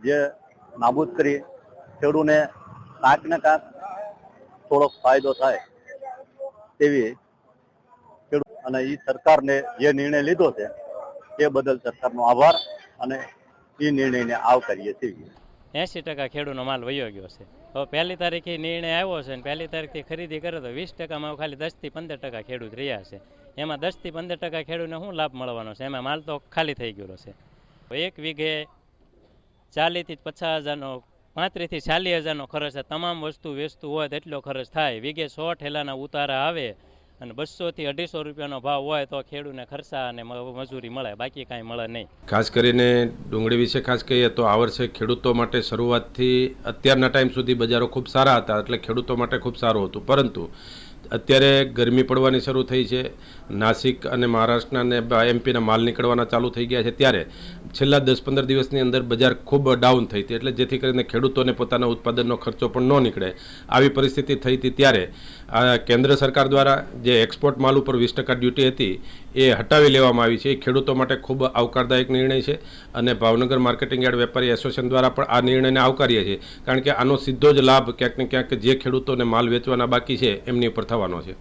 જે નાબૂદ કરી ખેડૂને કાંક ને કાંક થોડોક ફાયદો થાય તેવી ખેડૂત અને એ સરકારને જે નિર્ણય લીધો છે એ બદલ સરકારનો આભાર અને એ નિર્ણયને આવકારીએ છીએ. 80% ખેડૂતનો માલ વયો ગયો છે. તો પહેલી તારીખે નિર્ણય આવ્યો છે અને પહેલી તારીખથી ખરીદી કરે તો 20%માં ખાલી 10થી 15% ખેડૂત રહ્યા છે. એમાં 10થી 15% ખેડૂતને શું લાભ મળવાનો છે? એમાં માલ તો ખાલી થઈ ગયેલો છે. એક વીઘે 40થી 50,000નો 35થી 40,000નો ખર્ચ છે. તમામ વસ્તુ વેચતું હોય તો એટલો ખર્ચ થાય. વીઘે 100 ઠેલાના ઉતારા આવે અને 200થી 250 રૂપિયાનો ભાવ હોય તો ખેડૂતને ખર્ચા અને મજૂરી મળે, બાકી કાંઈ મળે નહીં. ખાસ કરીને ડુંગળી વિશે ખાસ કહીએ તો આ વર્ષે ખેડૂતો માટે શરૂઆતથી અત્યારના ટાઈમ સુધી બજારો ખૂબ સારા હતા, એટલે ખેડૂતો માટે ખૂબ સારું હતું. પરંતુ અત્યારે ગરમી પડવાની શરૂ થઈ છે, નાસિક અને મહારાષ્ટ્રના અને એમપીના માલ નીકળવાના ચાલુ થઈ ગયા છે, ત્યારે છેલ્લા 10-15 દિવસની અંદર બજાર ખૂબ ડાઉન થઈ હતી, એટલે જેથી કરીને ખેડૂતોને પોતાના ઉત્પાદનનો ખર્ચો પણ ન નીકળે આવી પરિસ્થિતિ થઈ હતી. ત્યારે કેન્દ્ર સરકાર દ્વારા જે એક્સપોર્ટ માલ ઉપર 20% ડ્યુટી હતી એ હટાવી લેવામાં આવી છે. એ ખેડૂતો માટે ખૂબ આવકારદાયક નિર્ણય છે અને ભાવનગર માર્કેટિંગ યાર્ડ વેપારી એસોસિએશન દ્વારા પણ આ નિર્ણયને આવકારીએ છીએ, કારણ કે આનો સીધો જ લાભ ક્યાંક ને ક્યાંક જે ખેડૂતોને માલ વેચવાના બાકી છે એમની ઉપર થવાનો છે.